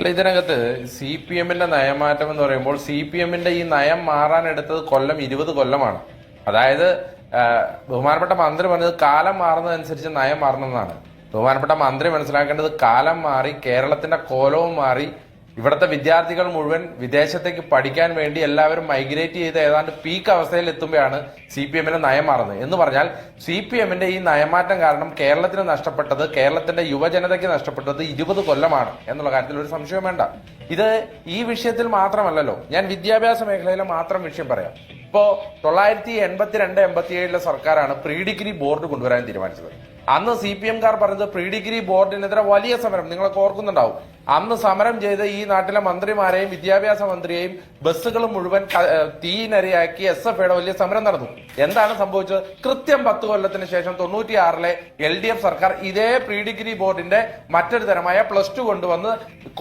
അല്ല, ഇതിനകത്ത് C P എമ്മിന്റെ നയമാറ്റം എന്ന് പറയുമ്പോൾ സി പി എമ്മിന്റെ ഈ നയം മാറാനെടുത്തത് കൊല്ലം 20 കൊല്ലമാണ്. അതായത് ബഹുമാനപ്പെട്ട മന്ത്രി പറഞ്ഞത് കാലം മാറുന്നതനുസരിച്ച് നയം മാറണമെന്നാണ്. ബഹുമാനപ്പെട്ട മന്ത്രി മനസ്സിലാക്കേണ്ടത് കാലം മാറി, കേരളത്തിന്റെ കോലവും മാറി, ഇവിടുത്തെ വിദ്യാർത്ഥികൾ മുഴുവൻ വിദേശത്തേക്ക് പഠിക്കാൻ വേണ്ടി എല്ലാവരും മൈഗ്രേറ്റ് ചെയ്ത് ഏതാണ്ട് പീക്ക് അവസ്ഥയിൽ എത്തുമ്പോഴാണ് സി പി എമ്മിന്റെ നയം മാറുന്നത്. എന്ന് പറഞ്ഞാൽ സി പി എമ്മിന്റെ ഈ നയമാറ്റം കാരണം കേരളത്തിന് നഷ്ടപ്പെട്ടത്, കേരളത്തിന്റെ യുവജനതയ്ക്ക് നഷ്ടപ്പെട്ടത് 20 കൊല്ലമാണ് എന്നുള്ള കാര്യത്തിൽ ഒരു സംശയം വേണ്ട. ഇത് ഈ വിഷയത്തിൽ മാത്രമല്ലല്ലോ, ഞാൻ വിദ്യാഭ്യാസ മേഖലയിലെ മാത്രം വിഷയം പറയാം. ഇപ്പോ 1982-87 സർക്കാരാണ് പ്രീ ഡിഗ്രി ബോർഡ് കൊണ്ടുവരാൻ തീരുമാനിച്ചത്. അന്ന് സി പി എംകാർ പറഞ്ഞത് പ്രീ ഡിഗ്രി ബോർഡിനെതിരെ വലിയ സമരം, നിങ്ങളൊക്കെ ഓർക്കുന്നുണ്ടാവും. അന്ന് സമരം ചെയ്ത് ഈ നാട്ടിലെ മന്ത്രിമാരെയും വിദ്യാഭ്യാസ മന്ത്രിയെയും ബസ്സുകൾ മുഴുവൻ തീനരയാക്കി SF-യുടെ വലിയ സമരം നടന്നു. എന്താണ് സംഭവിച്ചത്? കൃത്യം 10 കൊല്ലത്തിന് ശേഷം 96-ലെ LDF സർക്കാർ ഇതേ പ്രീ ഡിഗ്രി ബോർഡിന്റെ മറ്റൊരു തരമായ +2 കൊണ്ടുവന്ന്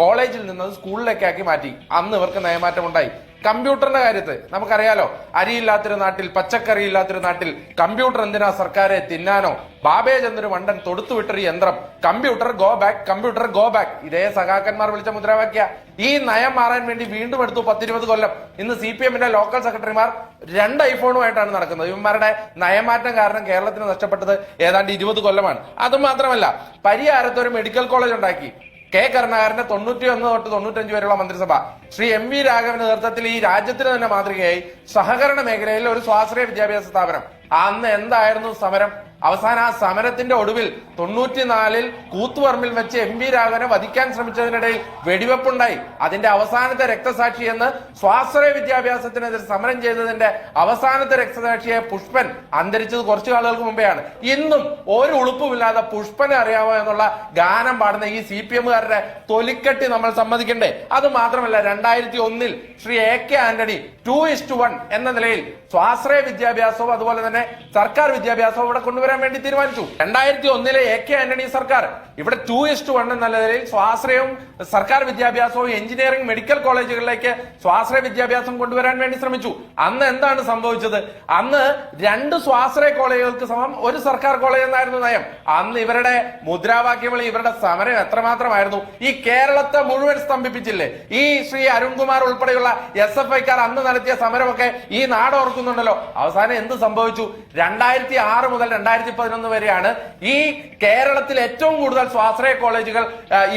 കോളേജിൽ നിന്ന് സ്കൂളിലേക്കാക്കി മാറ്റി. അന്ന് ഇവർക്ക് നയമാറ്റം ഉണ്ടായി. കമ്പ്യൂട്ടറിന്റെ കാര്യത്തിൽ നമുക്കറിയാലോ, അരിയില്ലാത്തൊരു നാട്ടിൽ, പച്ചക്കറി ഇല്ലാത്തൊരു നാട്ടിൽ കമ്പ്യൂട്ടർ എന്തിനാ സർക്കാരെ തിന്നാനോ? ബാബേജ് എന്നൊരു മണ്ടൻ തൊടുത്തുവിട്ടൊരു യന്ത്രം, computer go back, computer go back. ഇതേ സഖാക്കന്മാർ വിളിച്ച മുദ്രാവാക്യ. ഈ നയം മാറാൻ വേണ്ടി വീണ്ടും എടുത്തു 10-20 കൊല്ലം. ഇന്ന് സി പി എമ്മിന്റെ ലോക്കൽ സെക്രട്ടറിമാർ 2 ഐഫോണുമായിട്ടാണ് നടക്കുന്നത്. ഇവന്മാരുടെ നയമാറ്റം കാരണം കേരളത്തിന് നഷ്ടപ്പെട്ടത് ഏതാണ്ട് 20 കൊല്ലമാണ്. അതുമാത്രമല്ല, പരിയാരത്ത് ഒരു മെഡിക്കൽ കോളേജ് ഉണ്ടാക്കി. കെ കരുണാകരന്റെ 91 തൊട്ട് 95 വരെയുള്ള മന്ത്രിസഭ, ശ്രീ MV രാഘവന്റെ നേതൃത്വത്തിൽ ഈ രാജ്യത്തിന് തന്നെ മാതൃകയായി സഹകരണ മേഖലയിൽ ഒരു സ്വാശ്രയ വിദ്യാഭ്യാസ സ്ഥാപനം. അന്ന് എന്തായിരുന്നു സമരം? അവസാനം ആ സമരത്തിന്റെ ഒടുവിൽ 94-ൽ കൂത്തുപറമ്പിൽ വെച്ച് MV രാഘവനെ വധിക്കാൻ ശ്രമിച്ചതിനിടയിൽ വെടിവെപ്പുണ്ടായി. അതിന്റെ അവസാനത്തെ രക്തസാക്ഷി എന്ന് സ്വാശ്രയ വിദ്യാഭ്യാസത്തിനെതിരെ സമരം ചെയ്തതിന്റെ അവസാനത്തെ രക്തസാക്ഷിയെ പുഷ്പൻ അന്തരിച്ചത് കുറച്ചു കാലങ്ങൾക്ക് മുമ്പെയാണ്. ഇന്നും ഒരു ഉളുപ്പുമില്ലാതെ പുഷ്പനെ അറിയാമോ എന്നുള്ള ഗാനം പാടുന്ന ഈ CPM-കാരുടെ തൊലിക്കെട്ടി നമ്മൾ സമ്മതിക്കണ്ടേ? അത് മാത്രമല്ല, 2001-ൽ ശ്രീ AK ആന്റണി 2:1 എന്ന നിലയിൽ സ്വാശ്രയ വിദ്യാഭ്യാസവും അതുപോലെ തന്നെ സർക്കാർ വിദ്യാഭ്യാസവും ഇവിടെ കൊണ്ടുവരാൻ വേണ്ടി തീരുമാനിച്ചു. 2001-ലെ AK ആന്റണി സർക്കാർ ഇവിടെ 2:1 എന്ന നിലയിൽ സ്വാശ്രയവും സർക്കാർ വിദ്യാഭ്യാസവും എഞ്ചിനീയറിംഗ് മെഡിക്കൽ കോളേജുകളിലേക്ക് സ്വാശ്രയ വിദ്യാഭ്യാസം കൊണ്ടുവരാൻ വേണ്ടി ശ്രമിച്ചു. അന്ന് എന്താണ് സംഭവിച്ചത്? അന്ന് 2 സ്വാശ്രയ കോളേജുകൾക്ക് സമം 1 സർക്കാർ കോളേജ് എന്നായിരുന്നു നയം. അന്ന് ഇവരുടെ മുദ്രാവാക്യങ്ങൾ, ഇവരുടെ സമരം എത്രമാത്രമായിരുന്നു? ഈ കേരളത്തെ മുഴുവൻ സ്തംഭിപ്പിച്ചില്ലേ? ഈ ശ്രീ അരുൺകുമാർ ഉൾപ്പെടെയുള്ള SFI-ക്കാർ അന്ന് നടത്തിയ സമരമൊക്കെ ഈ നാട് ഓർക്കുന്നുണ്ടല്ലോ. അവസാനം എന്ത് സംഭവിച്ചു? 2006 മുതൽ 2011 വരെയാണ് ഈ കേരളത്തിൽ ഏറ്റവും കൂടുതൽ സ്വാശ്രയ കോളേജുകൾ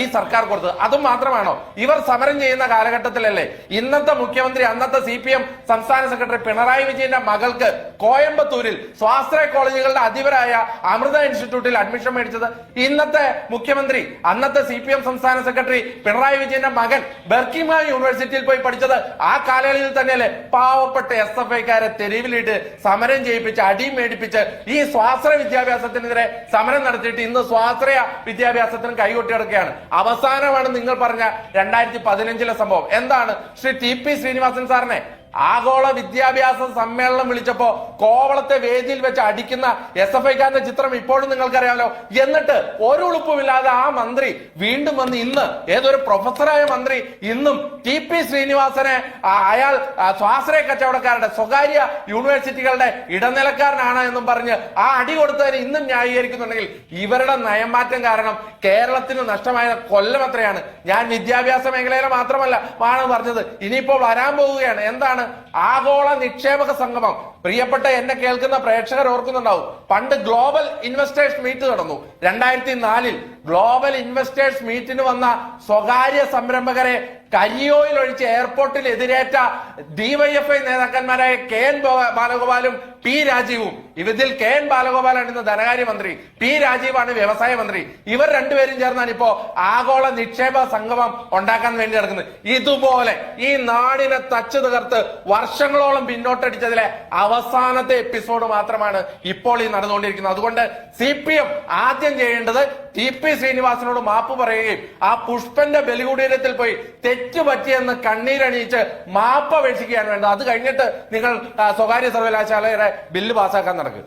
ഈ സർക്കാർ കൊടുത്തത്. അതും മാത്രമാണോ? ഇവർ സമരം ചെയ്യുന്ന കാലഘട്ടത്തിലല്ലേ ഇന്നത്തെ മുഖ്യമന്ത്രി, അന്നത്തെ CPM സംസ്ഥാന സെക്രട്ടറി പിണറായി വിജയന്റെ മകൾക്ക് കോയമ്പത്തൂരിൽ സ്വാശ്രയ കോളേജുകളുടെ അധിപരായ അമൃത ഇൻസ്റ്റിറ്റ്യൂട്ടിൽ അഡ്മിഷൻ മേടിച്ചത്? ഇന്നത്തെ മുഖ്യമന്ത്രി, അന്നത്തെ CPM സംസ്ഥാന സെക്രട്ടറി പിണറായി വിജയന്റെ മകൻ ബർക്കിംഹാം യൂണിവേഴ്സിറ്റിയിൽ പോയി പഠിച്ചത് ആ കാലയളവിൽ തന്നെയല്ലേ? പാവപ്പെട്ട SFI-ക്കാരെ തെരുവിലിട്ട് സമരം ചെയ്യിപ്പിച്ച് അടിയും മേടിപ്പിച്ച് ഈ സ്വാശ്രയ വിദ്യാഭ്യാസത്തിനെതിരെ സമരം നടത്തിയിട്ട് ഇന്ന് സ്വാശ്രയ വിദ്യാഭ്യാസത്തിന് കൈകൊട്ടി കിടക്കുകയാണ്. അവസാനമാണ് നിങ്ങൾ പറഞ്ഞ 2015-ലെ സംഭവം. എന്താണ്? ശ്രീ TP ശ്രീനിവാസൻ സാറിനെ ആഗോള വിദ്യാഭ്യാസ സമ്മേളനം വിളിച്ചപ്പോ കോവളത്തെ വേദിയിൽ വെച്ച് അടിക്കുന്ന SFI-ക്കാരന്റെ ചിത്രം ഇപ്പോഴും നിങ്ങൾക്കറിയാമല്ലോ. എന്നിട്ട് ഒരു ഉളുപ്പുമില്ലാതെ ആ മന്ത്രി വീണ്ടും വന്ന് ഇന്ന് ഏതൊരു പ്രൊഫസറായ മന്ത്രി ഇന്നും TP ശ്രീനിവാസനെ അയാൾ സ്വാശ്രയ കച്ചവടക്കാരുടെ സ്വകാര്യ യൂണിവേഴ്സിറ്റികളുടെ ഇടനിലക്കാരനാണ് എന്നും പറഞ്ഞ് ആ അടി കൊടുത്തതിന് ഇന്നും ന്യായീകരിക്കുന്നുണ്ടെങ്കിൽ ഇവരുടെ നയമാറ്റം കാരണം കേരളത്തിന് നഷ്ടമായ കൊല്ലം എത്രയാണ്? ഞാൻ വിദ്യാഭ്യാസ മേഖലയിലെ മാത്രമല്ല ആണ് പറഞ്ഞത്, ഇനിയിപ്പോൾ വരാൻ പോവുകയാണ്. എന്താണ്? ആഗോള നിക്ഷേപക സംഗമം. പ്രിയപ്പെട്ട എന്നെ കേൾക്കുന്ന പ്രേക്ഷകർ ഓർക്കുന്നുണ്ടാവും, പണ്ട് ഗ്ലോബൽ ഇൻവെസ്റ്റേഴ്സ് മീറ്റ് നടന്നു 2004-ൽ. ഗ്ലോബൽ ഇൻവെസ്റ്റേഴ്സ് മീറ്റിന് വന്ന സ്വകാര്യ സംരംഭകരെ കരിയോയിൽ ഒഴിച്ച് എയർപോർട്ടിൽ എതിരേറ്റ DYFI നേതാക്കന്മാരായ KN ബാലഗോപാലും P രാജീവും. ഇതിൽ KN ബാലഗോപാലാണ് ഇന്ന് ധനകാര്യമന്ത്രി, P രാജീവാണ് വ്യവസായ മന്ത്രി. ഇവർ രണ്ടുപേരും ചേർന്നാണ് ഇപ്പോ ആഗോള നിക്ഷേപ സംഗമം ഉണ്ടാക്കാൻ വേണ്ടി നടക്കുന്നത്. ഇതുപോലെ ഈ നാടിനെ തച്ചു തകർത്ത് വർഷങ്ങളോളം പിന്നോട്ടടിച്ചതിലെ അവസാനത്തെ എപ്പിസോഡ് മാത്രമാണ് ഇപ്പോൾ ഈ നടന്നുകൊണ്ടിരിക്കുന്നത്. അതുകൊണ്ട് CPM ആദ്യം ചെയ്യേണ്ടത് TP ശ്രീനിവാസനോട് മാപ്പ് പറയുകയും ആ പുഷ്പന്റെ ബലികുടീരത്തിൽ പോയി തെറ്റുപറ്റിയെന്ന് കണ്ണീരണിയിച്ച് മാപ്പ് അപേക്ഷിക്കുകയാണ് വേണ്ടത്. അത് കഴിഞ്ഞിട്ട് നിങ്ങൾ സ്വകാര്യ സർവകലാശാലയുടെ ബില്ല് പാസ്സാക്കാൻ നടക്കും.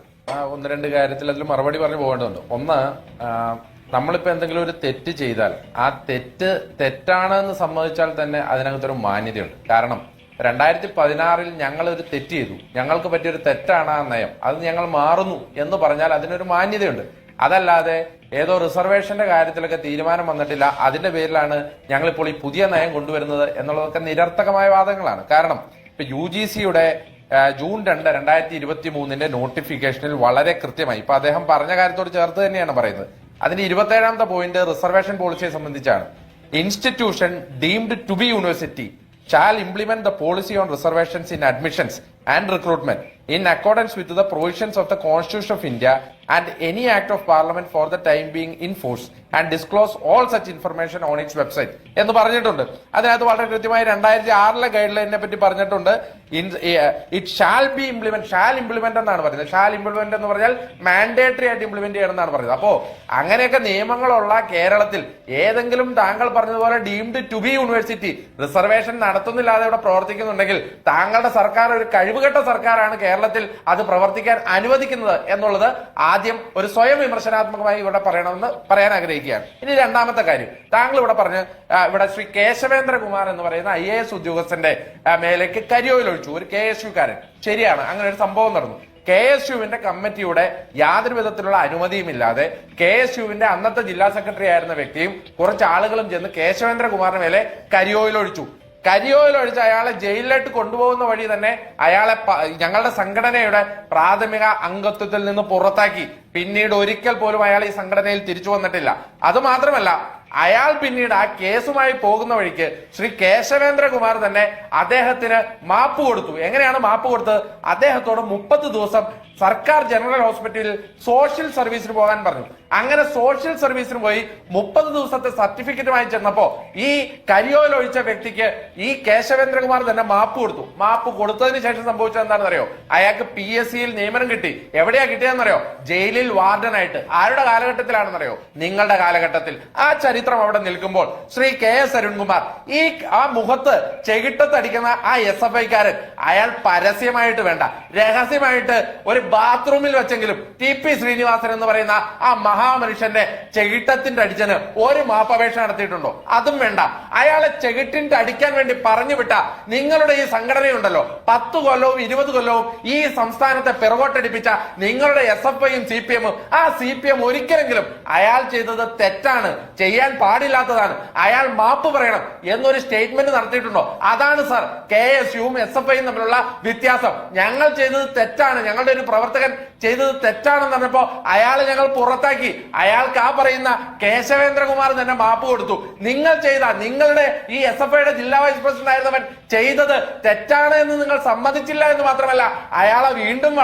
1-2 കാര്യത്തിൽ അതിൽ മറുപടി പറഞ്ഞു പോകേണ്ടതുണ്ട്. ഒന്ന്, നമ്മളിപ്പോ എന്തെങ്കിലും ഒരു തെറ്റ് ചെയ്താൽ ആ തെറ്റാണെന്ന് സമ്മതിച്ചാൽ തന്നെ അതിനകത്തൊരു മാന്യതയുണ്ട്. കാരണം 2016-ൽ ഞങ്ങൾ ഒരു തെറ്റ് ചെയ്തു, ഞങ്ങൾക്ക് പറ്റിയൊരു തെറ്റാണ് ആ നയം, അത് ഞങ്ങൾ മാറുന്നു എന്ന് പറഞ്ഞാൽ അതിനൊരു മാന്യതയുണ്ട്. അതല്ലാതെ ഏതോ റിസർവേഷന്റെ കാര്യത്തിലൊക്കെ തീരുമാനം വന്നിട്ടില്ല, അതിന്റെ പേരിലാണ് ഞങ്ങളിപ്പോൾ ഈ പുതിയ നയം കൊണ്ടുവരുന്നത് എന്നുള്ളതൊക്കെ നിരർത്ഥകമായ വാദങ്ങളാണ്. കാരണം ഇപ്പൊ UGCയുടെ ജൂൺ 2, 2023 നോട്ടിഫിക്കേഷനിൽ വളരെ കൃത്യമായി ഇപ്പൊ അദ്ദേഹം പറഞ്ഞ കാര്യത്തോട് ചേർത്ത് തന്നെയാണ് പറയുന്നത്. അതിന്റെ 27ാമത്തെ പോയിന്റ് റിസർവേഷൻ പോളിസിയെ സംബന്ധിച്ചാണ്. Institution deemed to be university shall implement the policy on reservations in admissions and recruitment in accordance with the provisions of the Constitution of India and any act of Parliament for the time being in force and disclose all such information on its website എന്ന് പറഞ്ഞിട്ടുണ്ട്. അതിനകത്ത് വളരെ കൃത്യമായി 2006 guide ലൈനിനെ പറ്റി പറഞ്ഞിട്ടുണ്ട്. It shall be implement, shall implement എന്നാണ് പറയുന്നത്. ഷാൽ ഇംപ്ലിമെന്റ് എന്ന് പറഞ്ഞാൽ മാൻഡേറ്ററി ആയിട്ട് ഇംപ്ലിമെന്റ് ചെയ്യണം എന്നാണ് പറയുന്നത്. അപ്പോ അങ്ങനെയൊക്കെ നിയമങ്ങളുള്ള കേരളത്തിൽ ഏതെങ്കിലും താങ്കൾ പറഞ്ഞതുപോലെ deemed to be university reservation നടത്തുന്നില്ലാതെ ഇവിടെ പ്രവർത്തിക്കുന്നുണ്ടെങ്കിൽ താങ്കളുടെ സർക്കാർ ഒരു കഴിവുകെട്ട സർക്കാരാണ് കേരളത്തിൽ അത് പ്രവർത്തിക്കാൻ അനുവദിക്കുന്നത് എന്നുള്ളത് ആദ്യം ഒരു സ്വയം വിമർശനാത്മകമായി ഇവിടെ പറയണമെന്ന് പറയാൻ ആഗ്രഹിക്കുകയാണ്. ഇനി രണ്ടാമത്തെ കാര്യം, താങ്കൾ ഇവിടെ പറഞ്ഞ് ഇവിടെ ശ്രീ കേശവേന്ദ്രകുമാർ എന്ന് പറയുന്ന IAS ഉദ്യോഗസ്ഥന്റെ മേലേക്ക് കരിയോയിൽ ഒഴിച്ചു, ഒരു KSUക്കാരൻ. ശരിയാണ്, അങ്ങനെ ഒരു സംഭവം നടന്നു. KSUവിന്റെ കമ്മിറ്റിയുടെ യാതൊരു വിധത്തിലുള്ള അനുമതിയുമില്ലാതെ KSUവിന്റെ അന്നത്തെ ജില്ലാ സെക്രട്ടറി ആയിരുന്ന വ്യക്തിയും കുറച്ച് ആളുകളും ചെന്ന് കേശവേന്ദ്രകുമാറിന് മേലെ കരിയോയിൽ ഒഴിച്ചു. കരിയോയിൽ ഒഴിച്ച് അയാളെ ജയിലിലോട്ട് കൊണ്ടുപോകുന്ന വഴി തന്നെ അയാളെ ഞങ്ങളുടെ സംഘടനയുടെ പ്രാഥമിക അംഗത്വത്തിൽ നിന്ന് പുറത്താക്കി. പിന്നീട് ഒരിക്കൽ പോലും അയാൾ ഈ സംഘടനയിൽ തിരിച്ചു വന്നിട്ടില്ല. അത് മാത്രമല്ല, അയാൾ പിന്നീട് ആ കേസുമായി പോകുന്ന വഴിക്ക് ശ്രീ കേശവേന്ദ്രകുമാർ തന്നെ അദ്ദേഹത്തിന് മാപ്പ് കൊടുത്തു. എങ്ങനെയാണ് മാപ്പ് കൊടുത്തത്? അദ്ദേഹത്തോട് 30 ദിവസം സർക്കാർ ജനറൽ ഹോസ്പിറ്റലിൽ സോഷ്യൽ സർവീസിന് പോകാൻ പറഞ്ഞു. അങ്ങനെ സോഷ്യൽ സർവീസിന് പോയി 30 ദിവസത്തെ സർട്ടിഫിക്കറ്റുമായി ചെന്നപ്പോ ഈ കരിയോയിൽ ഒഴിച്ച വ്യക്തിക്ക് ഈ കേശവേന്ദ്രകുമാർ തന്നെ മാപ്പ് കൊടുത്തു. മാപ്പ് കൊടുത്തതിന് ശേഷം സംഭവിച്ചത് എന്താണെന്നറിയോ? അയാൾക്ക് PSCയിൽ നിയമനം കിട്ടി. എവിടെയാ കിട്ടിയതെന്നറിയോ? ജയിലിൽ വാർഡനായിട്ട്. ആരുടെ കാലഘട്ടത്തിലാണെന്നറിയോ? നിങ്ങളുടെ കാലഘട്ടത്തിൽ. ആ ചരിത്രം അവിടെ നിൽക്കുമ്പോൾ ശ്രീ KS അരുൺകുമാർ ആ മുഖത്ത് ചെകിട്ടത്തടിക്കുന്ന ആ SFIക്കാരൻ അയാൾ പരസ്യമായിട്ട് വേണ്ട, രഹസ്യമായിട്ട് ഒരു ബാത്റൂമിൽ വെച്ചെങ്കിലും TP ശ്രീനിവാസൻ എന്ന് പറയുന്ന ആ മഹാമനുഷ്യന്റെ ചെകിട്ടത്തിന്റെ അടിച്ചന് ഒരു മാപ്പപേക്ഷ നടത്തിയിട്ടുണ്ടോ? അതും വേണ്ട. അയാളെ ചെകിട്ടിന്റെ അടിക്കാൻ വേണ്ടി പറഞ്ഞു വിട്ട നിങ്ങളുടെ ഈ സംഘടനയുണ്ടല്ലോ, 10 കൊല്ലവും 20 കൊല്ലവും ഈ സംസ്ഥാനത്തെ പിറകോട്ടടിപ്പിച്ച നിങ്ങളുടെ SFIയും CPMും, ആ CPM ഒരിക്കലെങ്കിലും അയാൾ ചെയ്തത് തെറ്റാണ്, ചെയ്യാൻ പാടില്ലാത്തതാണ്, അയാൾ മാപ്പ് പറയണം എന്നൊരു സ്റ്റേറ്റ്മെന്റ് നടത്തിയിട്ടുണ്ടോ? അതാണ് സാർ KSUവും SFIയും തമ്മിലുള്ള വ്യത്യാസം. ഞങ്ങൾ ചെയ്തത് തെറ്റാണ്, ഞങ്ങളുടെ ഒരു പ്രവർത്തകൻ ചെയ്തത് തെറ്റാണെന്ന് പറഞ്ഞപ്പോ അയാളെ ഞങ്ങൾ പുറത്താക്കി. അയാൾക്ക് ആ പറയുന്ന കേശവേന്ദ്രകുമാർ തന്നെ മാപ്പ് കൊടുത്തു. നിങ്ങൾ ചെയ്ത, നിങ്ങളുടെ ഈ SFIയുടെ ജില്ലാ വൈസ് പ്രസിഡന്റ് ആയിരുന്നവൻ ചെയ്തത് തെറ്റാണ് എന്ന് നിങ്ങൾ സമ്മതിച്ചില്ല എന്ന് മാത്രമല്ല, അയാളെ വീണ്ടും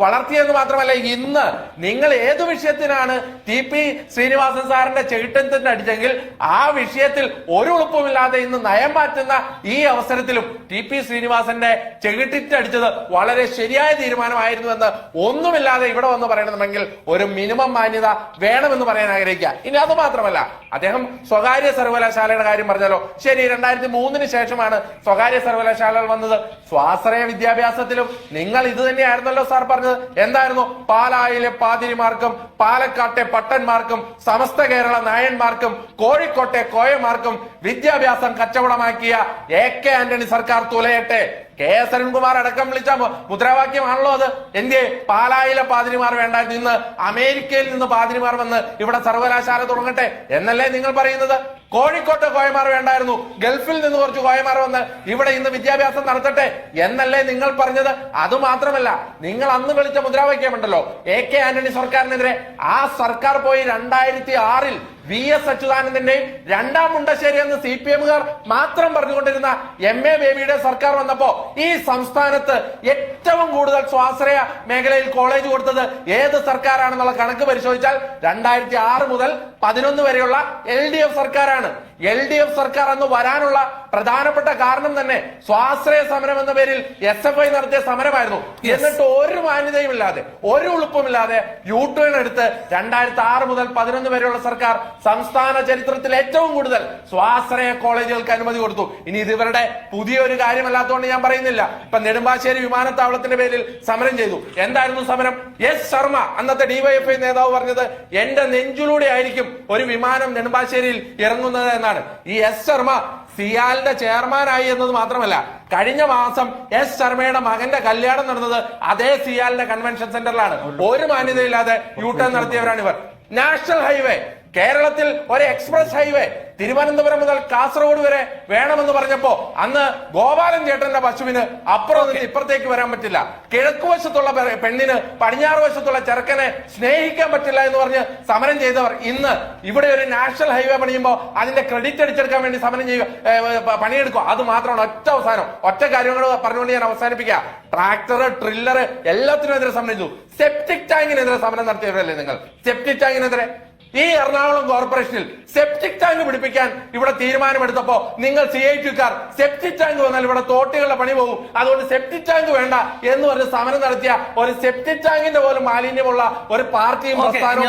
വളർത്തിയെന്ന് മാത്രമല്ല, ഇന്ന് നിങ്ങൾ ഏതു വിഷയത്തിനാണ് TP ശ്രീനിവാസൻ സാറിന്റെ ചെകിട്ടത്തിന്റെ അടിച്ചെങ്കിൽ ആ വിഷയത്തിൽ ഒരു ഉളുപ്പുമില്ലാതെ ഇന്ന് നയം മാറ്റുന്ന ഈ അവസരത്തിലും TP ശ്രീനിവാസന്റെ ചെകിട്ടിട്ട് അടിച്ചത് വളരെ ശരിയായ തീരുമാനമായിരുന്നു എന്ന് ഒന്നുമില്ലാതെ ഇവിടെ വന്ന് പറയണമെങ്കിൽ ഒരു മിനിമം മാന്യത വേണമെന്ന് പറയാൻ ആഗ്രഹിക്കുക. ഇനി അത് മാത്രമല്ല, അദ്ദേഹം സ്വകാര്യ സർവകലാശാലയുടെ കാര്യം പറഞ്ഞല്ലോ. ശരി, 2003 ശേഷമാണ് സ്വകാര്യ സർവകലാശാലകൾ വന്നത്. സ്വാശ്രയ വിദ്യാഭ്യാസത്തിലും നിങ്ങൾ ഇത് തന്നെയായിരുന്നല്ലോ സാർ പറഞ്ഞത്. എന്തായിരുന്നു? പാലായിലെ പാതിരിമാർക്കും പാലക്കാട്ടെ പട്ടന്മാർക്കും സമസ്ത കേരള നായന്മാർക്കും കോഴിക്കോട്ടെ കോയമാർക്കും വിദ്യാഭ്യാസം കച്ചവടമാക്കിയ AK ആന്റണി സർക്കാർ തുലയട്ടെ. KS അരുൺകുമാർ അടക്കം വിളിച്ച മുദ്രാവാക്യമാണല്ലോ അത്. എന്തേ പാലായിലെ പാതിരിമാർ വേണ്ടായിരുന്നു, ഇന്ന് അമേരിക്കയിൽ നിന്ന് പാതിരിമാർ വന്ന് ഇവിടെ സർവകലാശാല തുടങ്ങട്ടെ എന്നല്ലേ നിങ്ങൾ പറയുന്നത്? കോഴിക്കോട്ടെ കോയമാർ വേണ്ടായിരുന്നു, ഗൾഫിൽ നിന്ന് കുറച്ച് കോയമാർ വന്ന് ഇവിടെ ഇന്ന് വിദ്യാഭ്യാസം നടത്തട്ടെ എന്നല്ലേ നിങ്ങൾ പറഞ്ഞത്? അതുമാത്രമല്ല, നിങ്ങൾ അന്ന് വിളിച്ച മുദ്രാവാക്യമുണ്ടല്ലോ AK ആന്റണി സർക്കാരിനെതിരെ, ആ സർക്കാർ പോയി 2006 VS അച്യുതാനന്ദന്റെയും രണ്ടാം മുണ്ടശ്ശേരി എന്ന് CPMകാർ മാത്രം പറഞ്ഞുകൊണ്ടിരുന്ന MA ബേബിയുടെ സർക്കാർ വന്നപ്പോ ഈ സംസ്ഥാനത്ത് ഏറ്റവും കൂടുതൽ സ്വാശ്രയ മേഖലയിൽ കോളേജ് കൊടുത്തത് ഏത് സർക്കാരാണെന്നുള്ള കണക്ക് പരിശോധിച്ചാൽ 2006 മുതൽ 2011 വരെയുള്ള LDF സർക്കാരാണ്. LDF സർക്കാർ അന്ന് വരാനുള്ള പ്രധാനപ്പെട്ട കാരണം തന്നെ സ്വാശ്രയ സമരം എന്ന പേരിൽ SFI നടത്തിയ സമരമായിരുന്നു. എന്നിട്ട് ഒരു മാന്യതയുമില്ലാതെ, ഒരു ഉളുപ്പുമില്ലാതെ U-turn എടുത്ത് 2006 മുതൽ 2011 വരെയുള്ള സർക്കാർ സംസ്ഥാന ചരിത്രത്തിൽ ഏറ്റവും കൂടുതൽ സ്വാശ്രയ കോളേജുകൾക്ക് അനുമതി കൊടുത്തു. ഇനി ഇത് ഇവരുടെ പുതിയൊരു കാര്യമല്ലാത്തതുകൊണ്ട് ഞാൻ പറയുന്നില്ല. ഇപ്പൊ നെടുമ്പാശ്ശേരി വിമാനത്താവളത്തിന്റെ പേരിൽ സമരം ചെയ്തു. എന്തായിരുന്നു സമരം? S ശർമ്മ, അന്നത്തെ DYFI നേതാവ് പറഞ്ഞത്, എന്റെ നെഞ്ചിലൂടെ ആയിരിക്കും ഒരു വിമാനം നെടുമ്പാശ്ശേരിയിൽ ഇറങ്ങുന്നത് എന്നാണ്. ഈ S ശർമ്മ സിയാലിന്റെ ചെയർമാനായി എന്നത് മാത്രമല്ല, കഴിഞ്ഞ മാസം S ശർമ്മയുടെ മകന്റെ കല്യാണം നടന്നത് അതേ സിയാലിന്റെ കൺവെൻഷൻ സെന്ററിലാണ്. ഒരു മാന്യതയില്ലാതെ U-turn നടത്തിയവരാണ് ഇവർ. നാഷണൽ ഹൈവേ, കേരളത്തിൽ ഒരു എക്സ്പ്രസ് ഹൈവേ തിരുവനന്തപുരം മുതൽ കാസർഗോഡ് വരെ വേണമെന്ന് പറഞ്ഞപ്പോ അന്ന് ഗോപാലൻ ചേട്ടന്റെ പശുവിന് അപ്പുറം നിന്ന് ഇപ്പുറത്തേക്ക് വരാൻ പറ്റില്ല, കിഴക്കുവശത്തുള്ള പെണ്ണിന് പടിഞ്ഞാറ് വശത്തുള്ള ചെറുക്കനെ സ്നേഹിക്കാൻ പറ്റില്ല എന്ന് പറഞ്ഞ് സമരം ചെയ്തവർ ഇന്ന് ഇവിടെ ഒരു നാഷണൽ ഹൈവേ പണിയുമ്പോൾ അതിന്റെ ക്രെഡിറ്റ് അടിച്ചെടുക്കാൻ വേണ്ടി സമരം ചെയ്യുക, പണിയെടുക്കുക. അത് മാത്രമാണ് ഒറ്റ കാര്യങ്ങൾ പറഞ്ഞുകൊണ്ട് ഞാൻ അവസാനിപ്പിക്കുക. ട്രാക്ടർ, ട്രില്ലർ എല്ലാത്തിനെതിരെ സമരം ചെയ്തു. സെപ്റ്റിക് ടാങ്കിനെതിരെ സമരം നടത്തിയവരല്ലേ നിങ്ങൾ? സെപ്റ്റിക് ടാങ്കിനെതിരെ ഈ എറണാകുളം കോർപ്പറേഷനിൽ സെപ്റ്റിക് ടാങ്ക് പിടിപ്പിക്കാൻ ഇവിടെ തീരുമാനമെടുത്തപ്പോ നിങ്ങൾ CITക്കാർ സെപ്റ്റിക് ടാങ്ക് വന്നാൽ ഇവിടെ തോട്ടികളുടെ പണി പോകും, അതുകൊണ്ട് സെപ്റ്റിക് ടാങ്ക് വേണ്ട എന്ന് പറഞ്ഞ് സമരം നടത്തിയ ഒരു സെപ്റ്റിക് ടാങ്കിന്റെ പോലും മാലിന്യമുള്ള ഒരു പാർട്ടിയും പ്രസ്ഥാനവും